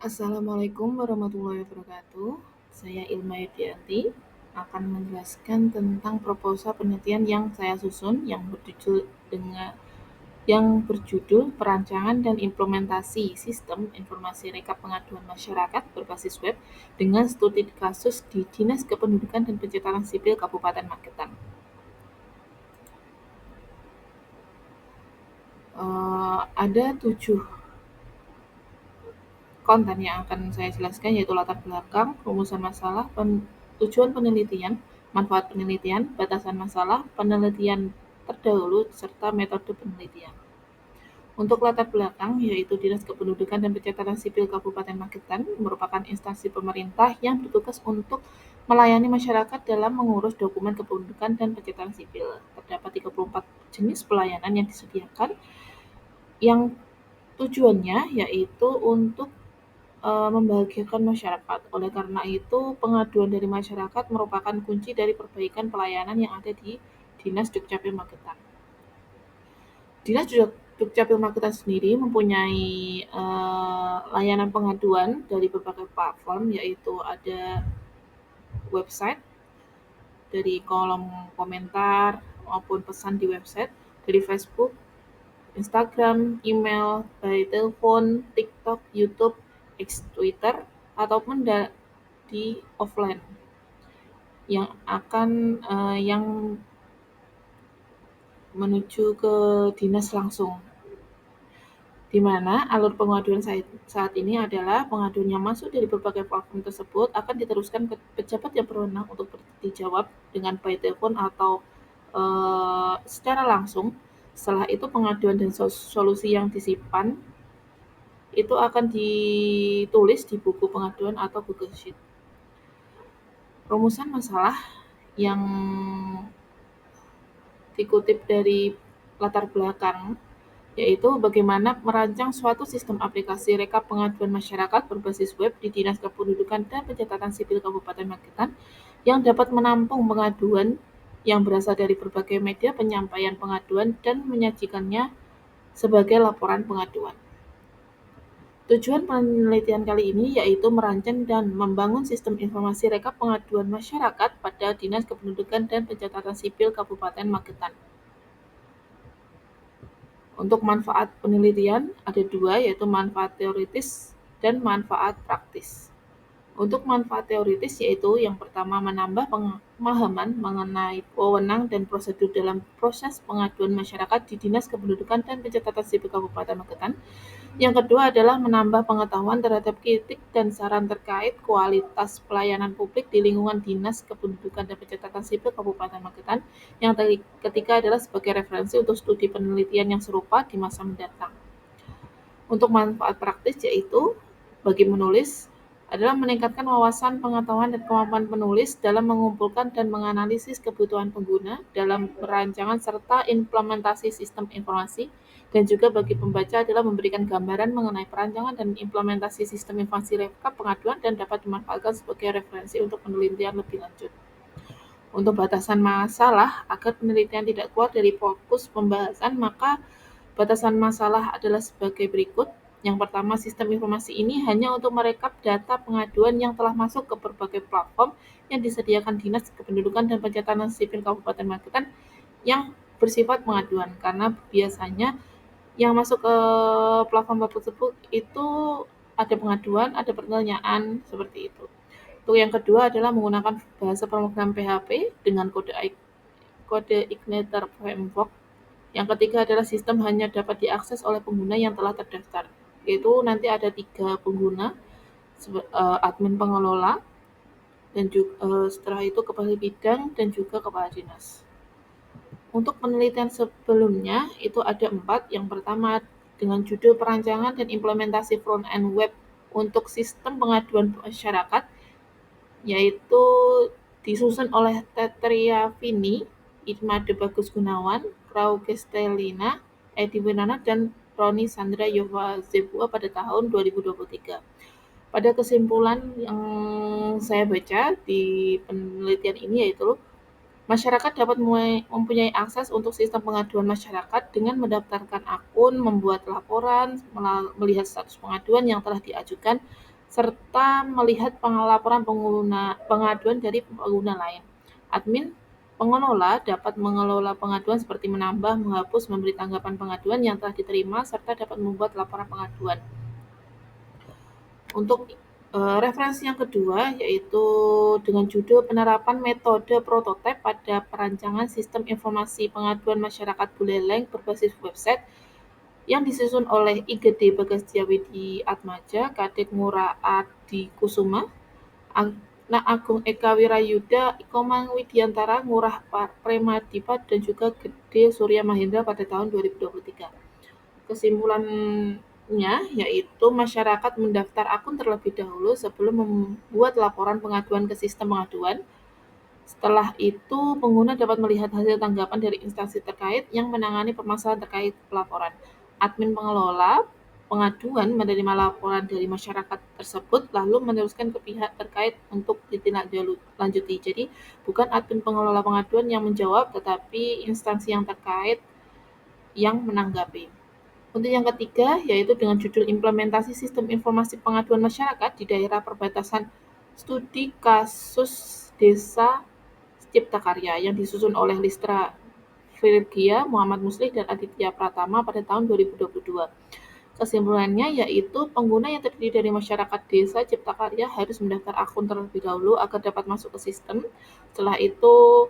Assalamualaikum warahmatullahi wabarakatuh. Saya Ilma Yudianti akan menjelaskan tentang proposal penelitian yang saya susun yang berjudul Perancangan dan Implementasi Sistem Informasi Rekap Pengaduan Masyarakat berbasis web dengan studi kasus di Dinas Kependudukan dan Pencatatan Sipil Kabupaten Magetan. Ada 7 konten yang akan saya jelaskan, yaitu latar belakang, rumusan masalah, tujuan penelitian, manfaat penelitian, batasan masalah, penelitian terdahulu, serta metode penelitian. Untuk latar belakang, yaitu Dinas Kependudukan dan Pencatatan Sipil Kabupaten Magetan merupakan instansi pemerintah yang bertugas untuk melayani masyarakat dalam mengurus dokumen kependudukan dan pencatatan sipil. Terdapat 34 jenis pelayanan yang disediakan, yang tujuannya yaitu untuk membahagiakan masyarakat. Oleh karena itu, pengaduan dari masyarakat merupakan kunci dari perbaikan pelayanan yang ada di Dinas Dukcapil Magetan. Dinas Dukcapil Magetan sendiri mempunyai layanan pengaduan dari berbagai platform, yaitu ada website, dari kolom komentar maupun pesan di website, dari Facebook, Instagram, email, by telepon, TikTok, YouTube, X, Twitter, ataupun di offline yang menuju ke dinas langsung, di mana alur pengaduan saat ini adalah pengaduan yang masuk dari berbagai platform tersebut akan diteruskan ke pejabat yang berwenang untuk dijawab dengan by telepon atau secara langsung. Setelah itu, pengaduan dan solusi yang disimpan itu akan ditulis di buku pengaduan atau Google Sheet. Rumusan masalah yang dikutip dari latar belakang, yaitu bagaimana merancang suatu sistem aplikasi rekap pengaduan masyarakat berbasis web di Dinas Kependudukan dan Pencatatan Sipil Kabupaten Magetan yang dapat menampung pengaduan yang berasal dari berbagai media penyampaian pengaduan dan menyajikannya sebagai laporan pengaduan. Tujuan penelitian kali ini yaitu merancang dan membangun sistem informasi rekap pengaduan masyarakat pada Dinas Kependudukan dan Pencatatan Sipil Kabupaten Magetan. Untuk manfaat penelitian ada 2, yaitu manfaat teoritis dan manfaat praktis. Untuk manfaat teoritis, yaitu yang pertama, menambah pemahaman mengenai wewenang dan prosedur dalam proses pengaduan masyarakat di Dinas Kependudukan dan Pencatatan Sipil Kabupaten Magetan. Yang kedua adalah menambah pengetahuan terhadap kritik dan saran terkait kualitas pelayanan publik di lingkungan Dinas Kependudukan dan Pencatatan Sipil Kabupaten Magetan. Yang ketiga adalah sebagai referensi untuk studi penelitian yang serupa di masa mendatang. Untuk manfaat praktis, yaitu bagi menulis adalah meningkatkan wawasan, pengetahuan, dan kemampuan penulis dalam mengumpulkan dan menganalisis kebutuhan pengguna dalam perancangan serta implementasi sistem informasi, dan juga bagi pembaca adalah memberikan gambaran mengenai perancangan dan implementasi sistem informasi rekap pengaduan dan dapat dimanfaatkan sebagai referensi untuk penelitian lebih lanjut. Untuk batasan masalah, agar penelitian tidak keluar dari fokus pembahasan, maka batasan masalah adalah sebagai berikut. Yang pertama, sistem informasi ini hanya untuk merekap data pengaduan yang telah masuk ke berbagai platform yang disediakan Dinas Kependudukan dan Pencatatan Sipil Kabupaten Magetan yang bersifat pengaduan, karena biasanya yang masuk ke platform tersebut itu ada pengaduan, ada pertanyaan, seperti itu. Untuk yang kedua adalah menggunakan bahasa pemrogram PHP dengan kode Igniter Framework. Yang ketiga adalah sistem hanya dapat diakses oleh pengguna yang telah terdaftar, yaitu nanti ada 3 pengguna, admin pengelola, dan juga setelah itu kepala bidang dan juga kepala dinas. Untuk penelitian sebelumnya itu ada 4. Yang pertama dengan judul Perancangan dan Implementasi Front-end Web untuk Sistem Pengaduan Masyarakat, yaitu disusun oleh Tetria Vini, Idmade Bagus Gunawan, Rau Gestelina, Edi Winana, dan Roni Sandra Yova Zebua pada tahun 2023. Pada kesimpulan yang saya baca di penelitian ini, yaitu masyarakat dapat mempunyai akses untuk sistem pengaduan masyarakat dengan mendaftarkan akun, membuat laporan, melihat status pengaduan yang telah diajukan, serta melihat laporan pengaduan dari pengguna lain. Admin pengelola dapat mengelola pengaduan seperti menambah, menghapus, memberi tanggapan pengaduan yang telah diterima, serta dapat membuat laporan pengaduan. Untuk referensi yang kedua yaitu dengan judul penerapan metode prototipe pada perancangan sistem informasi pengaduan masyarakat Buleleng berbasis website yang disusun oleh IGD Bagas Widi Atmaja, Kadek Ngurah Adi Kusuma, Agung Eka Wirayuda, Komang Widiantara, Ngurah Premadipa, dan juga Gede Surya Mahendra pada tahun 2023. Kesimpulannya yaitu masyarakat mendaftar akun terlebih dahulu sebelum membuat laporan pengaduan ke sistem pengaduan. Setelah itu, pengguna dapat melihat hasil tanggapan dari instansi terkait yang menangani permasalahan terkait pelaporan. Admin pengelola pengaduan menerima laporan dari masyarakat tersebut lalu meneruskan ke pihak terkait untuk ditindaklanjuti. Jadi, bukan admin pengelola pengaduan yang menjawab, tetapi instansi yang terkait yang menanggapi. Untuk yang ketiga, yaitu dengan judul Implementasi Sistem Informasi Pengaduan Masyarakat di Daerah Perbatasan Studi Kasus Desa Cipta Karya yang disusun oleh Listra Virgia, Muhammad Muslih, dan Aditya Pratama pada tahun 2022. Kesimpulannya yaitu pengguna yang terdiri dari masyarakat desa Cipta Karya harus mendaftar akun terlebih dahulu agar dapat masuk ke sistem. Setelah itu,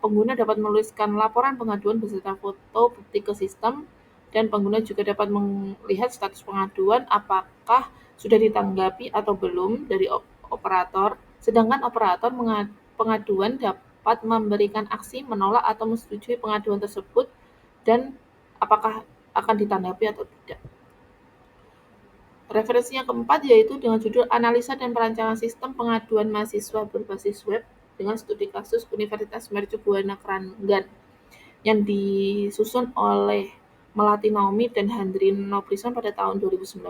pengguna dapat menuliskan laporan pengaduan beserta foto bukti ke sistem, dan pengguna juga dapat melihat status pengaduan apakah sudah ditanggapi atau belum dari operator, sedangkan operator pengaduan dapat memberikan aksi menolak atau menyetujui pengaduan tersebut dan apakah akan ditanggapi atau tidak. Referensi yang keempat yaitu dengan judul Analisa dan Perancangan Sistem Pengaduan Mahasiswa Berbasis Web dengan Studi Kasus Universitas Mercubuana Keranggan yang disusun oleh Melati Naomi dan Handrin Noprison pada tahun 2019.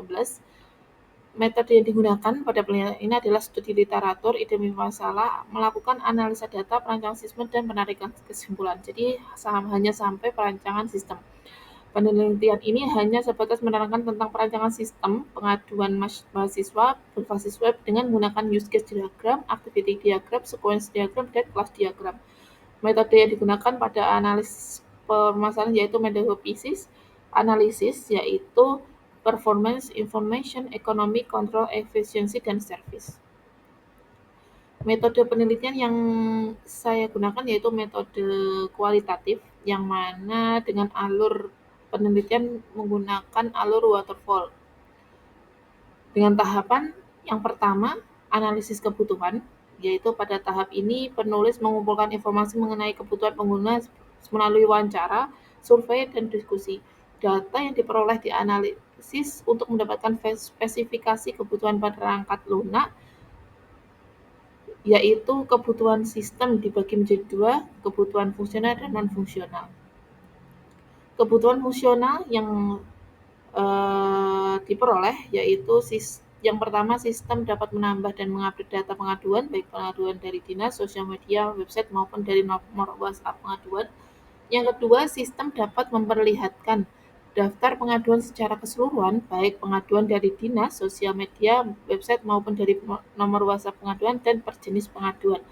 Metode yang digunakan pada penelitian ini adalah studi literatur, identifikasi masalah, melakukan analisa data, perancangan sistem, dan penarikan kesimpulan. Jadi hanya sampai perancangan sistem. Penelitian ini hanya sebatas menerangkan tentang perancangan sistem pengaduan mahasiswa berbasis web dengan menggunakan use case diagram, activity diagram, sequence diagram, dan class diagram. Metode yang digunakan pada analisis permasalahan yaitu metode analisis, yaitu performance, information, economic, control, efficiency, dan service. Metode penelitian yang saya gunakan yaitu metode kualitatif, yang mana dengan alur penelitian menggunakan alur waterfall. Dengan tahapan yang pertama, analisis kebutuhan, yaitu pada tahap ini penulis mengumpulkan informasi mengenai kebutuhan pengguna melalui wawancara, survei, dan diskusi. Data yang diperoleh dianalisis untuk mendapatkan spesifikasi kebutuhan perangkat lunak, yaitu kebutuhan sistem dibagi menjadi dua, kebutuhan fungsional dan non-fungsional. Kebutuhan fungsional yang diperoleh yaitu yang pertama, sistem dapat menambah dan mengupdate data pengaduan, baik pengaduan dari dinas, sosial media, website, maupun dari nomor WhatsApp pengaduan. Yang kedua, sistem dapat memperlihatkan daftar pengaduan secara keseluruhan, baik pengaduan dari dinas, sosial media, website, maupun dari nomor WhatsApp pengaduan dan per jenis pengaduan.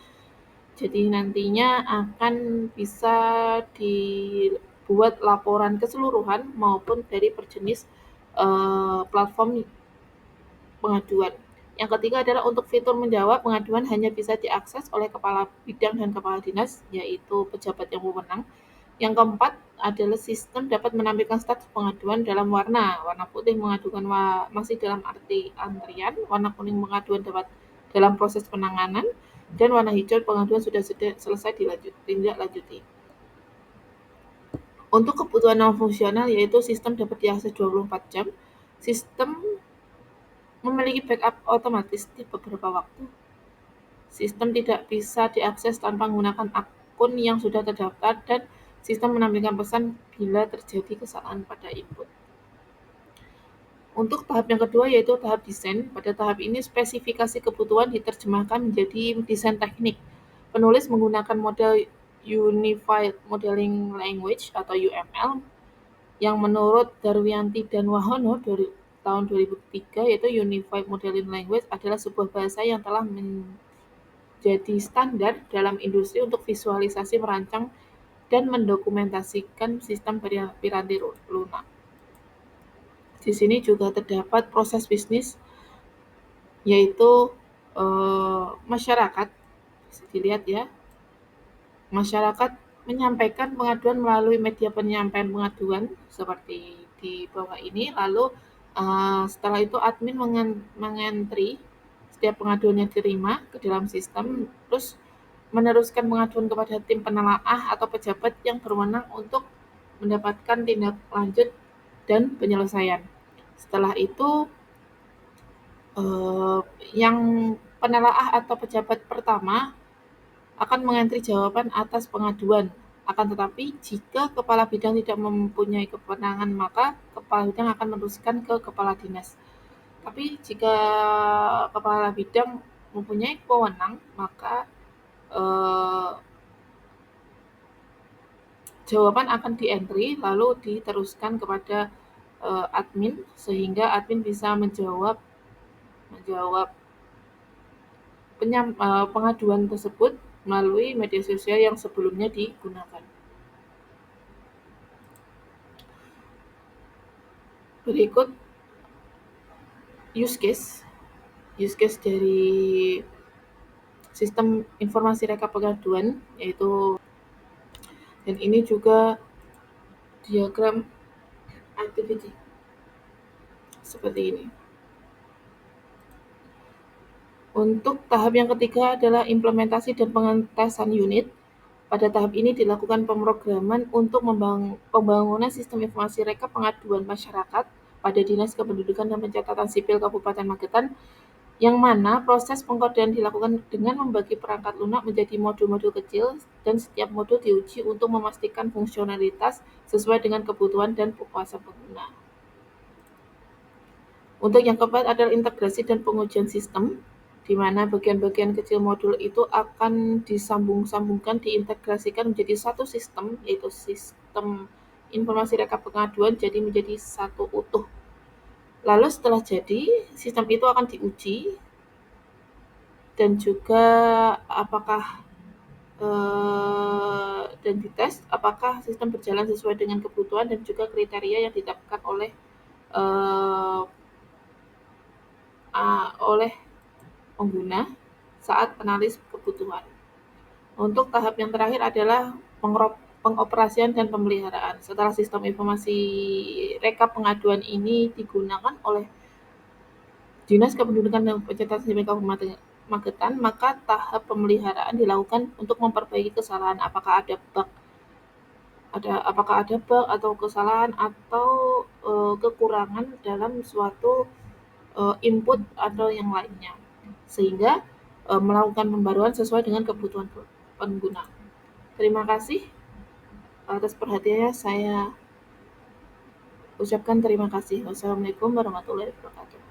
Jadi nantinya akan bisa dibuat laporan keseluruhan maupun dari per jenis platform pengaduan. Yang ketiga adalah untuk fitur menjawab pengaduan hanya bisa diakses oleh kepala bidang dan kepala dinas, yaitu pejabat yang berwenang. Yang keempat adalah sistem dapat menampilkan status pengaduan dalam warna putih mengadukan masih dalam arti antrian, warna kuning pengaduan dapat dalam proses penanganan, dan warna hijau pengaduan sudah selesai ditindaklanjuti. Untuk kebutuhan non-fungsional yaitu sistem dapat diakses 24 jam, sistem memiliki backup otomatis di beberapa waktu. Sistem tidak bisa diakses tanpa menggunakan akun yang sudah terdaftar, dan sistem menampilkan pesan bila terjadi kesalahan pada input. Untuk tahap yang kedua yaitu tahap desain. Pada tahap ini spesifikasi kebutuhan diterjemahkan menjadi desain teknik. Penulis menggunakan model Unified Modeling Language atau UML yang menurut Darwianti dan Wahono tahun 2003, yaitu Unified Modeling Language adalah sebuah bahasa yang telah menjadi standar dalam industri untuk visualisasi, merancang, dan mendokumentasikan sistem piranti lunak. Di sini juga terdapat proses bisnis, yaitu masyarakat. Bisa dilihat ya, masyarakat menyampaikan pengaduan melalui media penyampaian pengaduan seperti di bawah ini. Lalu setelah itu admin mengentri setiap pengaduan yang diterima ke dalam sistem, terus meneruskan pengaduan kepada tim penelaah atau pejabat yang berwenang untuk mendapatkan tindak lanjut dan penyelesaian. Setelah itu yang penelaah atau pejabat pertama akan mengentri jawaban atas pengaduan. Akan tetapi, jika kepala bidang tidak mempunyai kewenangan, maka kepala bidang akan meneruskan ke kepala dinas. Tapi jika kepala bidang mempunyai wewenang, maka jawaban akan dientri lalu diteruskan kepada admin, sehingga admin bisa menjawab pengaduan tersebut melalui media sosial yang sebelumnya digunakan. Berikut use case dari sistem informasi rekap pengaduan, yaitu, dan ini juga diagram activity seperti ini. Untuk tahap yang ketiga adalah implementasi dan pengetesan unit. Pada tahap ini dilakukan pemrograman untuk pembangunan sistem informasi rekap pengaduan masyarakat pada Dinas Kependudukan dan Pencatatan Sipil Kabupaten Magetan, yang mana proses pengkodean dilakukan dengan membagi perangkat lunak menjadi modul-modul kecil, dan setiap modul diuji untuk memastikan fungsionalitas sesuai dengan kebutuhan dan kepuasan pengguna. Untuk yang keempat adalah integrasi dan pengujian sistem, di mana bagian-bagian kecil modul itu akan disambung-sambungkan, diintegrasikan menjadi satu sistem, yaitu sistem informasi rekap pengaduan, jadi menjadi satu utuh. Lalu setelah jadi, sistem itu akan diuji dan juga dan dites apakah sistem berjalan sesuai dengan kebutuhan dan juga kriteria yang ditetapkan oleh pengguna saat analis kebutuhan. Untuk tahap yang terakhir adalah pengoperasian dan pemeliharaan. Setelah sistem informasi rekap pengaduan ini digunakan oleh Dinas Kependudukan dan Pencatatan Sipil Kabupaten Magetan, maka tahap pemeliharaan dilakukan untuk memperbaiki kesalahan, apakah ada bug atau kesalahan atau kekurangan dalam suatu input atau yang lainnya, sehingga melakukan pembaruan sesuai dengan kebutuhan pengguna. Terima kasih atas perhatiannya. Saya ucapkan terima kasih. Wassalamualaikum warahmatullahi wabarakatuh.